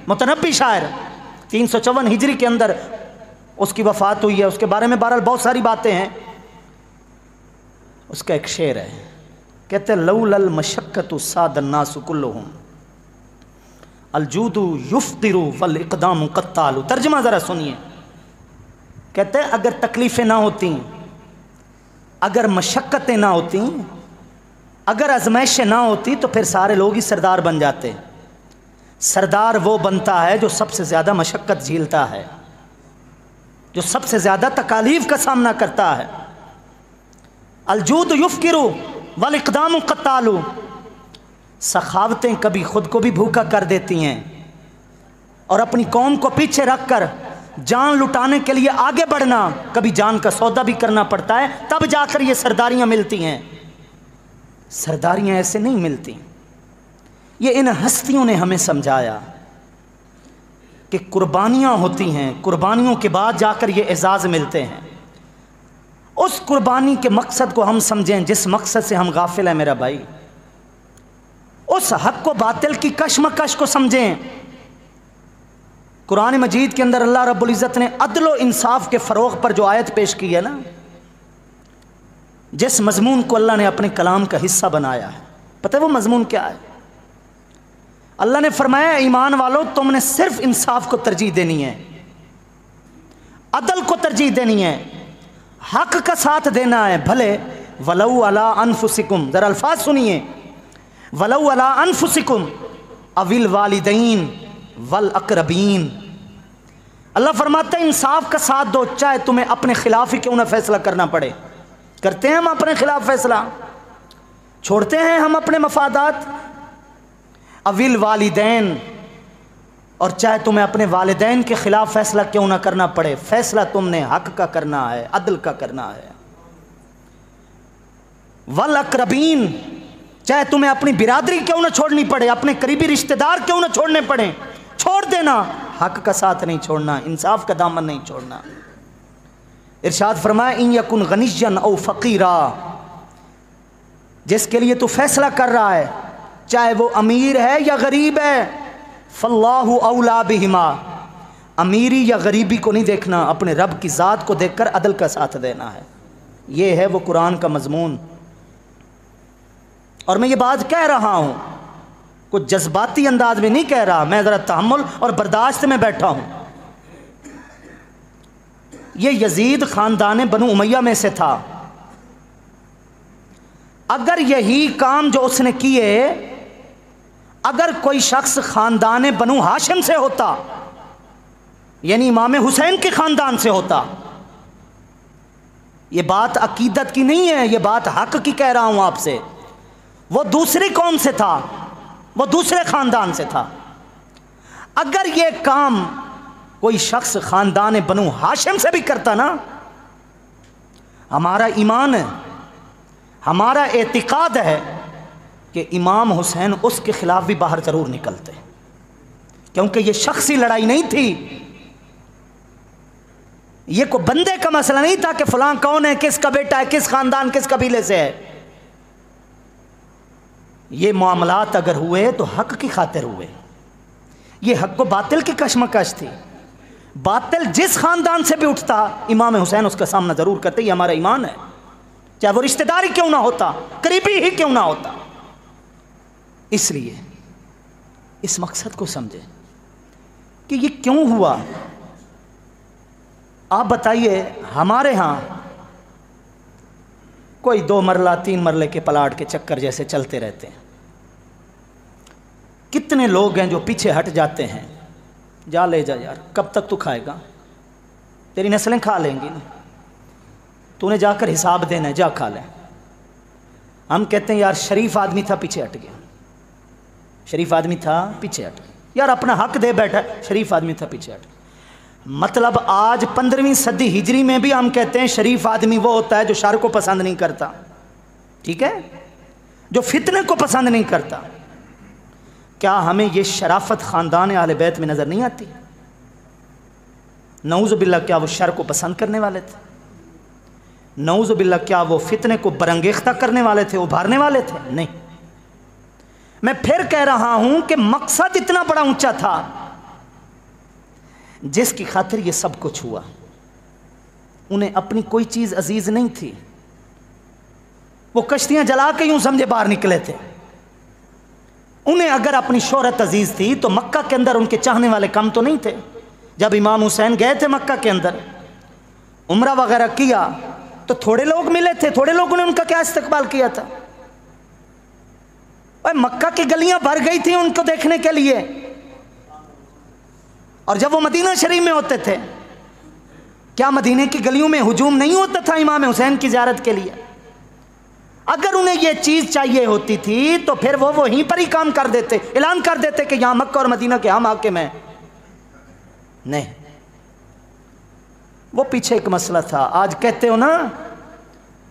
Mutanabbi शायर 354 हिजरी के अंदर उसकी वफ़ात हुई है। उसके बारे में बहरहाल बहुत सारी बातें हैं। उसका एक शेर है, कहते लौलल मशक्कतु सादन्नासु कुल्लुहुम अलजूदु युफ्तिरु वल इक़दामु क़त्तालु। तर्जुमा ज़रा सुनिए। कहते हैं अगर तकलीफ़ें ना होती, अगर मशक्क़तें ना होती, अगर आजमाइशें ना होती तो फिर सारे लोग ही सरदार बन जाते। सरदार वो बनता है जो सबसे ज़्यादा मशक्क़त झेलता है, जो सबसे ज़्यादा तकालीफ का सामना करता है। अलजूद युफ़किरु वल इक़दामु क़त्तालु। सखावतें कभी ख़ुद को भी भूखा कर देती हैं और अपनी कौम को पीछे रख कर जान लुटाने के लिए आगे बढ़ना, कभी जान का सौदा भी करना पड़ता है, तब जाकर ये सरदारियाँ मिलती हैं। सरदारियाँ ऐसे नहीं मिलती। ये इन हस्तियों ने हमें समझाया कि कुर्बानियाँ होती हैं, कुर्बानियों के बाद जाकर ये एजाज़ मिलते हैं। उस कुर्बानी के मकसद को हम समझें जिस मकसद से हम गाफिल हैं मेरा भाई। उस हक को बातिल की कशमकश को समझें। कुरान मजीद के अंदर अल्लाह रब्बुल इज़्ज़त ने अदल व इंसाफ के फ़रोग़ पर जो आयत पेश की है ना, जिस मज़मून को अल्लाह ने अपने कलाम का हिस्सा बनाया है, पता है वो मज़मून क्या है? अल्लाह ने फरमाया ईमान वालों तुमने सिर्फ इंसाफ को तरजीह देनी है, अदल को तरजीह देनी है, हक का साथ देना है। भले वलौ अला अनफुसिकुम, ज़रा अल्फाज सुनिए, वलौ अला अनफुसिकुम अविल वालिदैन वल अकरबीन। अल्लाह फरमाता है इंसाफ का साथ दो, चाहे तुम्हें अपने खिलाफ ही क्यों ना फैसला करना पड़े। करते हैं हम अपने खिलाफ फैसला, छोड़ते हैं हम अपने मफादात। अविल वालिदैन, और चाहे तुम्हें अपने वालिदैन के खिलाफ फैसला क्यों ना करना पड़े, फैसला तुमने हक का करना है, अदल का करना है। वल अकरबीन, चाहे तुम्हें अपनी बिरादरी क्यों ना छोड़नी पड़े, अपने करीबी रिश्तेदार क्यों ना छोड़ने पड़े, छोड़ देना, हक का साथ नहीं छोड़ना, इंसाफ का दामन नहीं छोड़ना। इरशाद फरमाया इन यकुन गनियन औ फ़कीरा, जिसके लिए तू फैसला कर रहा है चाहे वो अमीर है या गरीब है, फल्लाहु औला बिहिमा, अमीरी या गरीबी को नहीं देखना, अपने रब की ज़ात को देखकर अदल का साथ देना है। ये है वो कुरान का मज़मून। और मैं ये बात कह रहा हूँ कुछ जज्बाती अंदाज में नहीं कह रहा, मैं ज़रा तहम्मुल और बर्दाश्त में बैठा हूँ। ये यजीद ख़ानदान बनु उमैया में से था। अगर यही काम जो उसने किए अगर कोई शख्स ख़ानदान बनु हाशिम से होता, यानी इमाम हुसैन के ख़ानदान से होता, ये बात अकीदत की नहीं है, ये बात हक की कह रहा हूँ आपसे, वो दूसरी कौम से था, वो दूसरे ख़ानदान से था। अगर ये काम कोई शख्स ख़ानदान बनु हाशिम से भी करता ना, हमारा ईमान है, हमारा एतिकाद है कि इमाम हुसैन उसके ख़िलाफ़ भी बाहर ज़रूर निकलते, क्योंकि ये शख्सी लड़ाई नहीं थी, ये कोई बंदे का मसला नहीं था कि फ़लाँ कौन है, किसका बेटा है, किस ख़ानदान किस कबीले से है। ये मामलात अगर हुए तो हक की खातिर हुए। ये हक को बातिल की कशमकश थी। बातिल जिस ख़ानदान से भी उठता इमाम हुसैन उसका सामना ज़रूर करते। ये हमारा ईमान है, चाहे वो रिश्तेदारी क्यों ना होता, करीबी ही क्यों ना होता। इसलिए इस मकसद को समझे कि ये क्यों हुआ। आप बताइए, हमारे यहाँ कोई 2 मरला 3 मरले के प्लाट के चक्कर जैसे चलते रहते हैं। कितने लोग हैं जो पीछे हट जाते हैं, जा ले जा यार, कब तक तू खाएगा, तेरी नस्लें खा लेंगी ना, तूने जाकर हिसाब देना है, जा खा ले। हम कहते हैं यार शरीफ आदमी था पीछे हट गया, शरीफ आदमी था पीछे हट गया, यार अपना हक दे बैठा, शरीफ आदमी था पीछे हट गया। मतलब आज 15वीं सदी हिजरी में भी हम कहते हैं शरीफ आदमी वो होता है जो शर को पसंद नहीं करता, ठीक है, जो फितने को पसंद नहीं करता। क्या हमें ये शराफत ख़ानदान आले बैत में नज़र नहीं आती? नऊज़ बिल्लाह क्या वो शर को पसंद करने वाले थे? नऊज़ बिल्लाह क्या वो फितने को बरंगेख्ता करने वाले थे, उभारने वाले थे? नहीं। मैं फिर कह रहा हूं कि मकसद इतना बड़ा ऊंचा था जिसकी खातिर ये सब कुछ हुआ। उन्हें अपनी कोई चीज अजीज नहीं थी। वो कश्तियां जला के यूं समझे बाहर निकले थे। उन्हें अगर अपनी शोहरत अजीज थी तो मक्का के अंदर उनके चाहने वाले कम तो नहीं थे। जब इमाम हुसैन गए थे मक्का के अंदर, उम्रा वगैरह किया, तो थोड़े लोग मिले थे, थोड़े लोगों ने उनका क्या इस्तकबाल किया था। और मक्का की गलियां भर गई थी उनको देखने के लिए। और जब वो मदीना शरीफ में होते थे, क्या मदीने की गलियों में हुजूम नहीं होता था इमाम हुसैन की ज़ियारत के लिए? अगर उन्हें यह चीज चाहिए होती थी तो फिर वो वहीं पर ही काम कर देते, ऐलान कर देते कि यहां मक्का और मदीना के हम हाकिम हैं। नहीं, वो पीछे एक मसला था। आज कहते हो ना,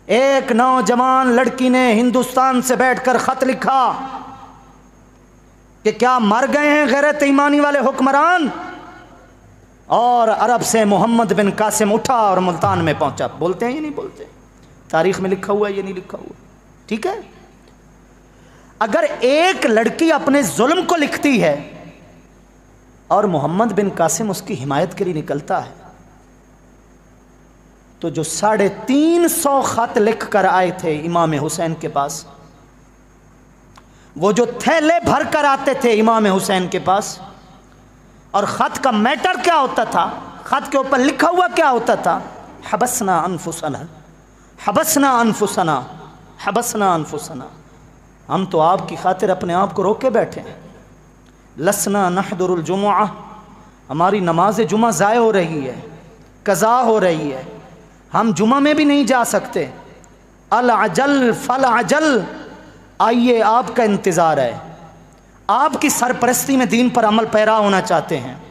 एक नौजवान लड़की ने हिंदुस्तान से बैठकर खत लिखा कि क्या मर गए हैं गैरत ईमानी वाले हुक्मरान, और अरब से मोहम्मद बिन कासिम उठा और मुल्तान में पहुंचा। बोलते हैं ये नहीं बोलते? तारीख में लिखा हुआ है, ये नहीं लिखा हुआ? ठीक है, अगर एक लड़की अपने जुल्म को लिखती है और मोहम्मद बिन कासिम उसकी हिमायत के लिए निकलता है, तो जो 350 खत लिख कर आए थे इमाम हुसैन के पास, वो जो थैले भर कर आते थे इमाम हुसैन के पास, और खत का मैटर क्या होता था, खत के ऊपर लिखा हुआ क्या होता था? हबसना अनफुसना, हबसना अनफुसना, हबसना अनफुसना। हम तो आपकी खातिर अपने आप को रोके बैठे हैं। लसना नहदुरुल जुमुआ, हमारी नमाज जुमा ज़ाय हो रही है, कज़ा हो रही है, हम जुमा में भी नहीं जा सकते। अल अजल फल अजल, आइए आपका इंतज़ार है। आपकी सरपरस्ती में दीन पर अमल पैरा होना चाहते हैं।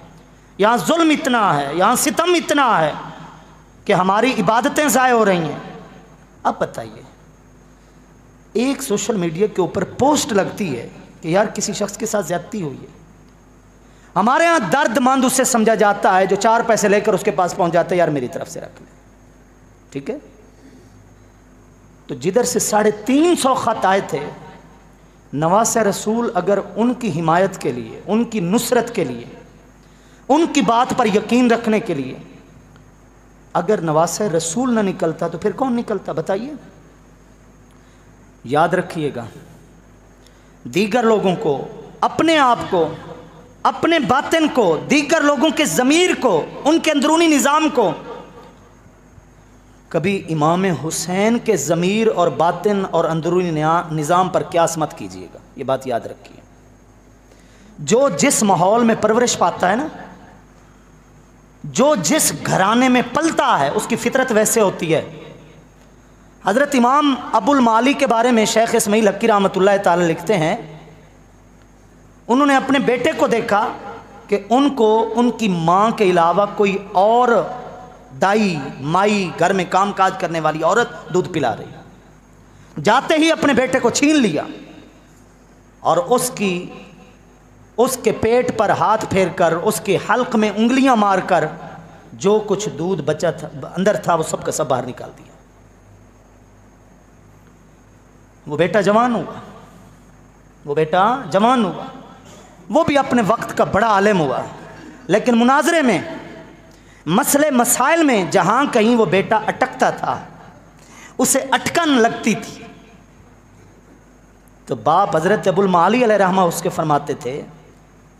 यहाँ जुल्म इतना है, यहाँ सितम इतना है कि हमारी इबादतें ज़ाय हो रही हैं। अब बताइए, एक सोशल मीडिया के ऊपर पोस्ट लगती है कि यार किसी शख्स के साथ ज़्यादती हुई है, हमारे यहाँ दर्दमंद उससे समझा जाता है जो 4 पैसे लेकर उसके पास पहुँच जाता है, यार मेरी तरफ से रख ले, ठीक है। तो जिधर से 350 खत आए थे, नवासे रसूल अगर उनकी हिमायत के लिए, उनकी नुसरत के लिए, उनकी बात पर यकीन रखने के लिए अगर नवासे रसूल ना निकलता तो फिर कौन निकलता? बताइए। याद रखिएगा, दीगर लोगों को, अपने आप को, अपने बातिन को, दीगर लोगों के ज़मीर को, उनके अंदरूनी निज़ाम को कभी इमाम हुसैन के ज़मीर और बातिन और अंदरूनी निज़ाम पर क्यास मत कीजिएगा। ये बात याद रखिए। जो जिस माहौल में परवरिश पाता है ना, जो जिस घराने में पलता है, उसकी फितरत वैसे होती है। हज़रत इमाम अबुल माली के बारे में शेख इस्माइल हक्की रहमतुल्लाह ताला लिखते हैं, उन्होंने अपने बेटे को देखा कि उनको उनकी माँ के अलावा कोई और दाई माई, घर में काम काज करने वाली औरत दूध पिला रही। जाते ही अपने बेटे को छीन लिया और उसके पेट पर हाथ फेरकर, उसके हल्क में उंगलियां मारकर जो कुछ दूध बचा था, अंदर था, वो सब का सब बाहर निकाल दिया। वो बेटा जवान हुआ, वो बेटा जवान हुआ, वो भी अपने वक्त का बड़ा आलिम हुआ, लेकिन मुनाजरे में, मसले मसाइल में जहां कहीं वो बेटा अटकता था, उसे अटकन लगती थी, तो बाप हजरत अबुल माली अलैहिर्रहमा उसके फरमाते थे,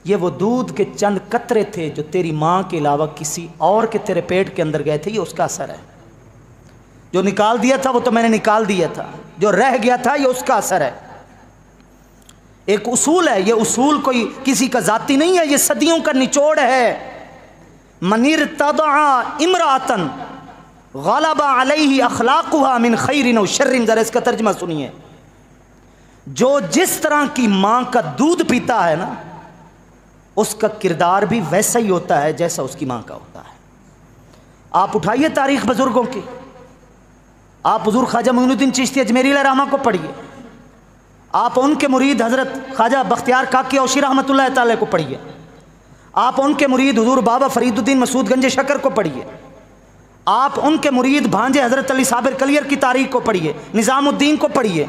ये वो दूध के चंद कतरे थे जो तेरी माँ के अलावा किसी और के तेरे पेट के अंदर गए थे, ये उसका असर है। जो निकाल दिया था वो तो मैंने निकाल दिया था, जो रह गया था ये उसका असर है। एक उसूल है, ये उसूल कोई किसी का जाती नहीं है, ये सदियों का निचोड़ है। मनिर तदआ इमरातन गलबा अलैहि अखलाकुहा मिन खैरिन व शर्रिन, जरा इसका तर्जुमा सुनिए। जो जिस तरह की माँ का दूध पीता है ना, उसका किरदार भी वैसा ही होता है जैसा उसकी माँ का होता है। आप उठाइए तारीख बुजुर्गों की, आप हुजूर ख्वाजा मोइनुद्दीन चिश्ती अजमेरी रहमा को पढ़िए, आप उनके मुरीद हज़रत ख्वाजा बख्तियार काकी औशी रहमतुल्लाह ताला को पढ़िए, आप उनके मुरीद हुजूर बाबा फरीदुद्दीन मसूद गंज शकर को पढ़िए, आप उनके मुरीद भांजे हज़रत अली साबिर कलियर की तारीख को पढ़िए, निज़ामुद्दीन को पढ़िए,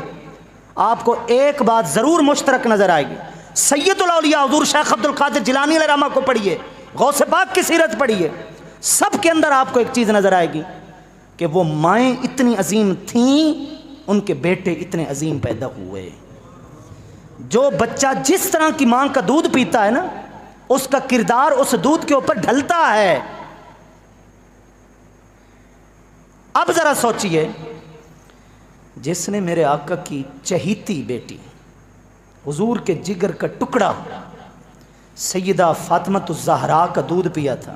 आपको एक बात ज़रूर मुश्तरक नज़र आएगी। सैयदुल औलिया हुज़ूर शेख अब्दुल कादिर जिलानी अलैहिर्रहमा को पढ़िए, गौसे पाक की सीरत पढ़िए, सब के अंदर आपको एक चीज़ नज़र आएगी कि वो माएँ इतनी अजीम थीं, उनके बेटे इतने अजीम पैदा हुए। जो बच्चा जिस तरह की माँ का दूध पीता है ना, उसका किरदार उस दूध के ऊपर ढलता है। अब ज़रा सोचिए, जिसने मेरे आका की चहीती बेटी हुजूर के जिगर का टुकड़ा सैयदा फातिमतुज़ ज़हरा का दूध पिया था,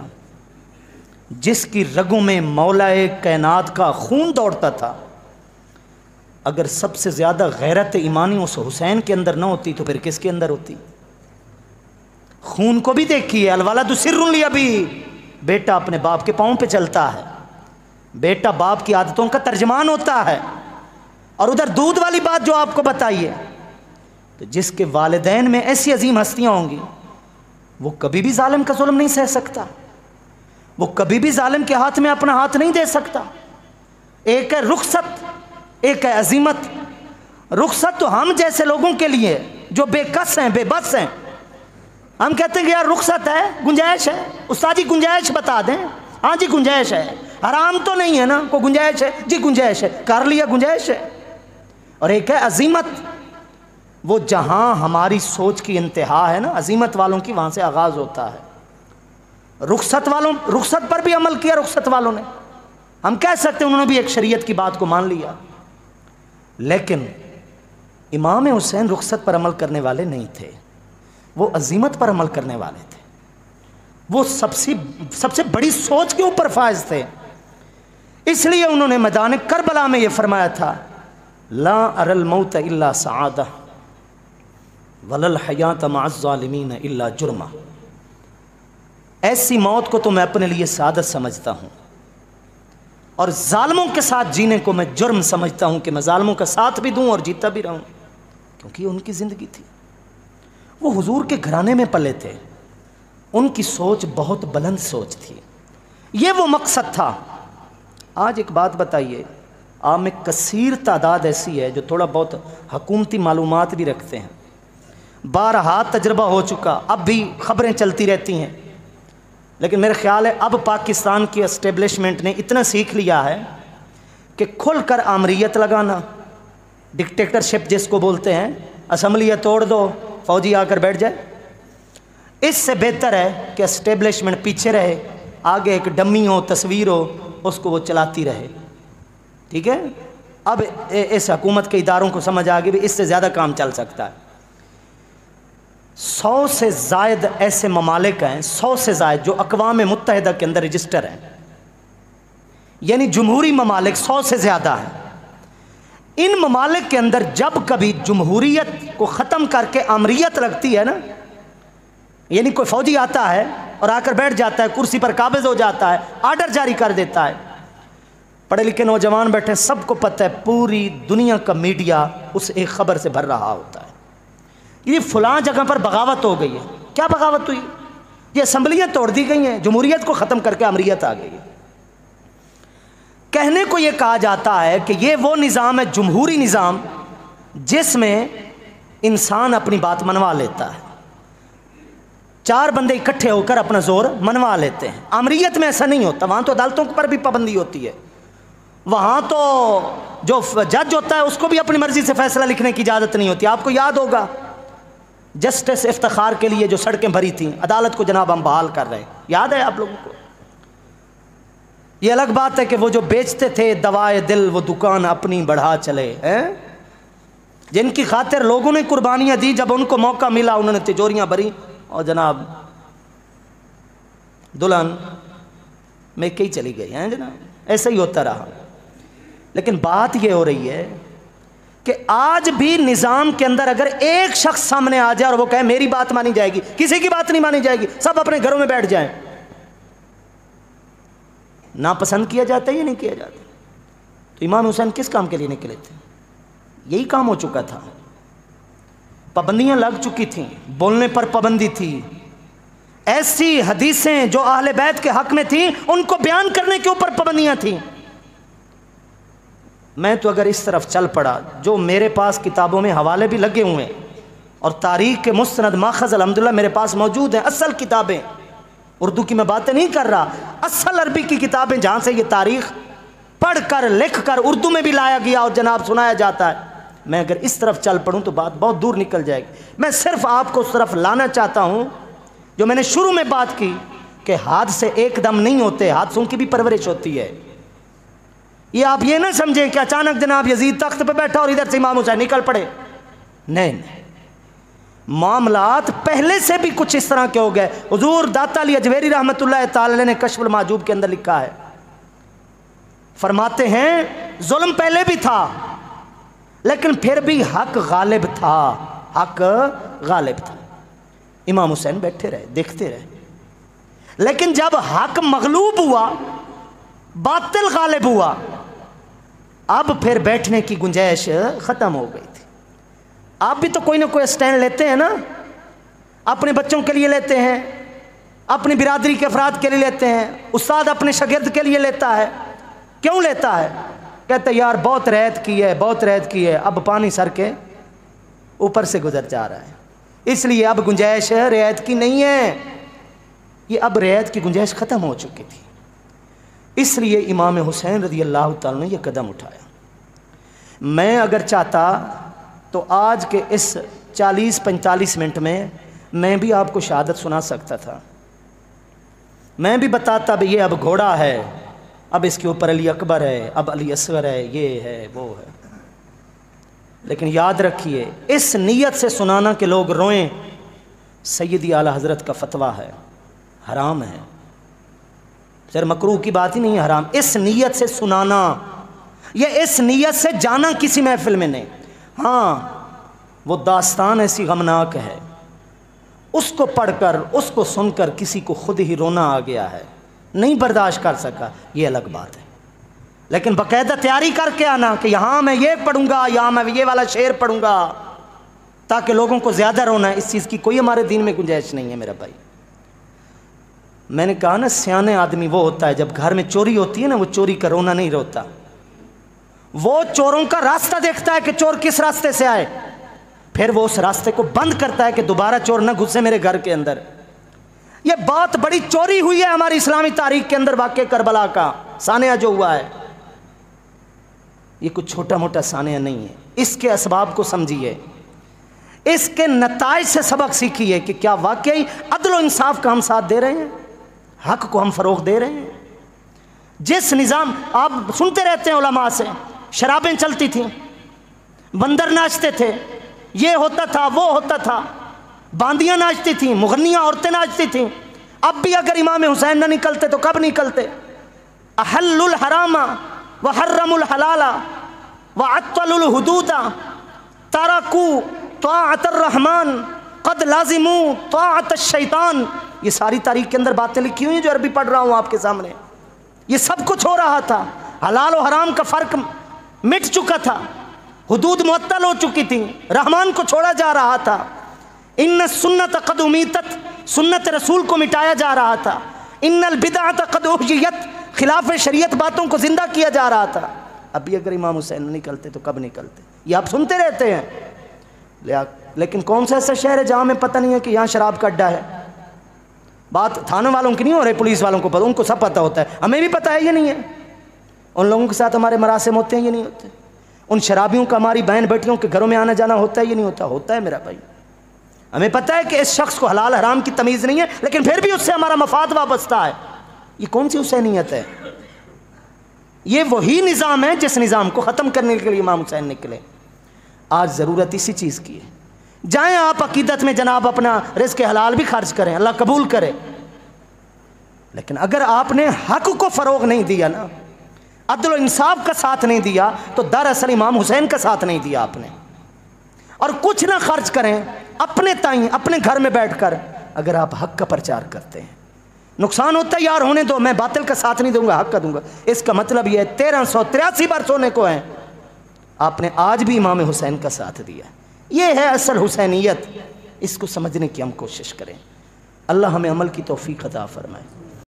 जिसकी रगों में मौलाए कायनात का खून दौड़ता था, अगर सबसे ज़्यादा गैरत ईमानी उस हुसैन के अंदर न होती तो फिर किसके अंदर होती? खून को भी देखिए, अलवलदु सिर्रुन लिअबीही, बेटा अपने बाप के पाँव पे चलता है, बेटा बाप की आदतों का तर्जमान होता है। और उधर दूध वाली बात जो आपको बताइए, तो जिसके वालिदैन में ऐसी अजीम हस्तियाँ होंगी, वो कभी भी जालिम का जुल्म नहीं सह सकता, वो कभी भी जालिम के हाथ में अपना हाथ नहीं दे सकता। एक है रुखसत, एक है अजीमत। रुखसत तो हम जैसे लोगों के लिए जो बेकस हैं, बेबस हैं, हम कहते हैं कि यार रुखसत है, गुंजाइश है, उस्ताद जी गुंजाइश बता दें। हाँ जी गुंजाइश है, हराम तो नहीं है ना, को गुंजाइश है जी, गुंजाइश है, कर लिया, गुंजाइश है। और एक है अजीमत, वो जहाँ हमारी सोच की इंतहा है ना, अजीमत वालों की, वहाँ से आगाज़ होता है। रुखसत पर भी अमल किया रुखसत वालों ने, हम कह सकते हैं उन्होंने भी एक शरीयत की बात को मान लिया, लेकिन इमाम हुसैन रुखसत पर अमल करने वाले नहीं थे, वो अजीमत पर अमल करने वाले थे। वो सबसे बड़ी सोच के ऊपर फायज थे। इसलिए उन्होंने मैदान करबला में ये फरमाया था, ला अरल मौत इल्ला सआदा वलल हयात मअज़ ज़ालिमीन इल्ला जुर्मा। ऐसी मौत को तो मैं अपने लिए सादत समझता हूँ, और जालिमों के साथ जीने को मैं जुर्म समझता हूँ कि मैं जालिमों का साथ भी दूँ और जीता भी रहूँ, क्योंकि उनकी ज़िंदगी थी। वो हुजूर के घराने में पले थे, उनकी सोच बहुत बुलंद सोच थी, ये वो मकसद था। आज एक बात बताइए, आप में कसीर तादाद ऐसी है जो थोड़ा बहुत हकूमती मालूमात भी रखते हैं, 12 हाथ तजर्बा हो चुका, अब भी ख़बरें चलती रहती हैं, लेकिन मेरा ख़्याल है अब पाकिस्तान की एस्टेब्लिशमेंट ने इतना सीख लिया है कि खुल कर आमरीत लगाना, डिक्टेटरशिप जिसको बोलते हैं, असम्बलियाँ तोड़ दो, फ़ौजी आकर बैठ जाए, इससे बेहतर है कि एस्टेब्लिशमेंट पीछे रहे, आगे एक डमी हो, तस्वीर हो, उसको वो चलाती रहे। ठीक है, अब इस हुकूमत के इदारों को समझ आ गई भी इससे ज़्यादा काम चल सकता है। 100 से ज़ायद ऐसे ममालिक हैं, 100 से ज़ायद जो अक़वाम मुत्तहिदा के अंदर रजिस्टर हैं, यानी जमहूरी ममालिक 100 से ज़्यादा हैं। इन ममालिक के अंदर जब कभी जमहूरियत को ख़त्म करके अमरीत लगती है ना, यानी कोई फ़ौजी आता है और आकर बैठ जाता है, कुर्सी पर काबिज़ हो जाता है, आर्डर जारी कर देता है, पढ़े लिखे नौजवान बैठे, सबको पता है पूरी दुनिया का मीडिया उस एक ख़बर से भर रहा होता है, ये फ़लाँ जगह पर बगावत हो गई है। क्या बगावत हुई? ये असम्बलियाँ तोड़ दी गई हैं, जमहूरियत को ख़त्म करके अमरीत आ गई है। कहने को ये कहा जाता है कि ये वो निज़ाम है, जमहूरी निज़ाम, जिसमें इंसान अपनी बात मनवा लेता है, 4 बंदे इकट्ठे होकर अपना जोर मनवा लेते हैं। अमरीत में ऐसा नहीं होता, वहाँ तो अदालतों पर भी पाबंदी होती है, वहाँ तो जो जज होता है उसको भी अपनी मर्ज़ी से फ़ैसला लिखने की इजाज़त नहीं होती। आपको याद होगा जस्टिस इफ्तिखार के लिए जो सड़कें भरी थीं, अदालत को जनाब हम बहाल कर रहे हैं, याद है आप लोगों को? ये अलग बात है कि वो जो बेचते थे दवाए दिल, वो दुकान अपनी बढ़ा चले हैं, जिनकी खातिर लोगों ने कुर्बानियाँ दी, जब उनको मौका मिला उन्होंने तिजोरियाँ भरी और जनाब दुल्हन में कई चली गई हैं जनाब। ऐसा ही होता रहा। लेकिन बात ये हो रही है कि आज भी निज़ाम के अंदर अगर एक शख्स सामने आ जाए और वो कहे मेरी बात मानी जाएगी, किसी की बात नहीं मानी जाएगी, सब अपने घरों में बैठ जाएं, नापसंद किया जाता है या नहीं किया जाता? तो इमाम हुसैन किस काम के लिए निकले थे? यही काम हो चुका था, पाबंदियां लग चुकी थीं, बोलने पर पाबंदी थी, ऐसी हदीसें जो अहले बैत के हक में थीं उनको बयान करने के ऊपर पाबंदियां थीं। मैं तो अगर इस तरफ चल पड़ा, जो मेरे पास किताबों में हवाले भी लगे हुए हैं और तारीख़ के मुस्तनद माखज़ अल्हम्दुलिल्लाह मेरे पास मौजूद हैं, असल किताबें, उर्दू की मैं बातें नहीं कर रहा, असल अरबी की किताबें जहाँ से ये तारीख़ पढ़ कर लिख कर उर्दू में भी लाया गया और जनाब सुनाया जाता है। मैं अगर इस तरफ चल पड़ूँ तो बात बहुत दूर निकल जाएगी। मैं सिर्फ आपको उस तरफ लाना चाहता हूँ जो मैंने शुरू में बात की कि हादसे एकदम नहीं होते, हादसों की भी परवरिश होती है। ये आप ये ना समझें कि अचानक जनाब यजीद तख्त पे बैठा और इधर से इमाम हुसैन निकल पड़े, नहीं नहीं, मामलात पहले से भी कुछ इस तरह के हो गए। हुजूर दाता अली अजमेरी रहमतुल्लाह ताला ने कश्फुल माजूब के अंदर लिखा है, फरमाते हैं जुल्म पहले भी था लेकिन फिर भी हक गालिब था, हक गालिब था। इमाम हुसैन बैठे रहे, देखते रहे, लेकिन जब हक मगलूब हुआ, बातिल गालिब हुआ, अब फिर बैठने की गुंजाइश ख़त्म हो गई थी। आप भी तो कोई ना कोई स्टैंड लेते हैं ना, अपने बच्चों के लिए लेते हैं, अपनी बिरादरी के अफराद के लिए लेते हैं, उस्ताद अपने शागिर्द के लिए लेता है। क्यों लेता है? कहते यार बहुत रैयत की है, बहुत रैयत की है, अब पानी सर के ऊपर से गुजर जा रहा है, इसलिए अब गुंजाइश रियायत की नहीं है। ये अब रियायत की गुंजाइश ख़त्म हो चुकी थी, इसलिए इमाम हुसैन रज़ी अल्लाह ताला ने यह कदम उठाया। मैं अगर चाहता तो आज के इस 40-45 मिनट में मैं भी आपको शहादत सुना सकता था, मैं भी बताता भी ये अब घोड़ा है, अब इसके ऊपर अली अकबर है, अब अली असगर है, ये है वो है। लेकिन याद रखिए, इस नीयत से सुनाना कि लोग रोएं, सैयदी आला हज़रत का फतवा है, हराम है। सर मकरूह की बात ही नहीं है, हराम। इस नीयत से सुनाना, ये इस नीयत से जाना किसी महफिल में नहीं। हाँ, वो दास्तान ऐसी गमनाक है, उसको पढ़कर, उसको सुनकर किसी को खुद ही रोना आ गया है, नहीं बर्दाश्त कर सका, ये अलग बात है। लेकिन बाकायदा तैयारी करके आना कि यहाँ मैं ये पढ़ूंगा, यहाँ मैं ये वाला शेर पढ़ूंगा, ताकि लोगों को ज़्यादा रोना है, इस चीज़ की कोई हमारे दीन में गुंजाइश नहीं है मेरा भाई। मैंने कहा ना, सियाने आदमी वो होता है जब घर में चोरी होती है ना, वो चोरी का रोना नहीं रोता, वो चोरों का रास्ता देखता है कि चोर किस रास्ते से आए, फिर वो उस रास्ते को बंद करता है कि दोबारा चोर ना घुसे मेरे घर के अंदर। ये बहुत बड़ी चोरी हुई है हमारी इस्लामी तारीख के अंदर, वाक़या करबला का सानिया जो हुआ है, ये कुछ छोटा मोटा सानिया नहीं है। इसके असबाब को समझिए, इसके नताइज से सबक सीखिए कि क्या वाकई अदल और इंसाफ का हम साथ दे रहे हैं, हक को हम फ़रोग़ दे रहे हैं। जिस निज़ाम, आप सुनते रहते हैं उलमा से, शराबें चलती थीं, बंदर नाचते थे, ये होता था वो होता था, बांदियाँ नाचती थीं, मुगन्नियाँ औरतें नाचती थीं। अब भी अगर इमाम हुसैन न निकलते तो कब निकलते? अहल्लुल हरामा व हर्रमुल हलाला व अत्तलुल हुदूदा तरकू ताअतर रहमान कद लाजिमू ताअत शैतान। ये सारी तारीख के अंदर बातें लिखी हुई हैं जो अरबी पढ़ रहा हूँ आपके सामने। ये सब कुछ हो रहा था, हलाल और हराम का फ़र्क मिट चुका था, हुदूद मुअत्तल हो चुकी थी, रहमान को छोड़ा जा रहा था, इन्न सुन्नत कद उमीतत, सुन्नत रसूल को मिटाया जा रहा था, इन्नल बिदअत कद उहयियत, खिलाफ शरीयत बातों को जिंदा किया जा रहा था। अभी अगर इमाम हुसैन निकलते तो कब निकलते? ये आप सुनते रहते हैं, लेकिन कौन सा ऐसा शहर है जहाँ में पता नहीं है कि यहाँ शराब का अड्डा है? बात थाने वालों की नहीं हो रही, पुलिस वालों को पता, उनको सब पता होता है, हमें भी पता है ये नहीं है। उन लोगों के साथ हमारे मरासिम होते हैं, ये नहीं होते। उन शराबियों का हमारी बहन बेटियों के घरों में आना जाना होता है, ये नहीं होता? होता है मेरा भाई। हमें पता है कि इस शख्स को हलाल हराम की तमीज़ नहीं है, लेकिन फिर भी उससे हमारा मफाद वाबस्ता है। ये कौन सी हुसैनियत है? ये वही निज़ाम है जिस निज़ाम को ख़त्म करने के लिए इमाम हुसैन निकले। आज ज़रूरत इसी चीज़ की है। जाएं आप अकीदत में जनाब अपना रिज़्क़ हलाल भी खर्च करें, अल्लाह कबूल करे, लेकिन अगर आपने हक को फ़रोग़ नहीं दिया ना, अदल और इंसाफ का साथ नहीं दिया, तो दरअसल इमाम हुसैन का साथ नहीं दिया आपने। और कुछ ना खर्च करें अपने ताई, अपने घर में बैठकर अगर आप हक का प्रचार करते हैं, नुकसान होता है यार, होने दो, मैं बातिल का साथ नहीं दूंगा, हक का दूंगा। इसका मतलब यह है 1383 बार सोने को है, आपने आज भी इमाम हुसैन का साथ दिया। ये है असल हुसैनियत, इसको समझने की हम कोशिश करें। अल्लाह हमें अमल की तौफीक अता फरमाए।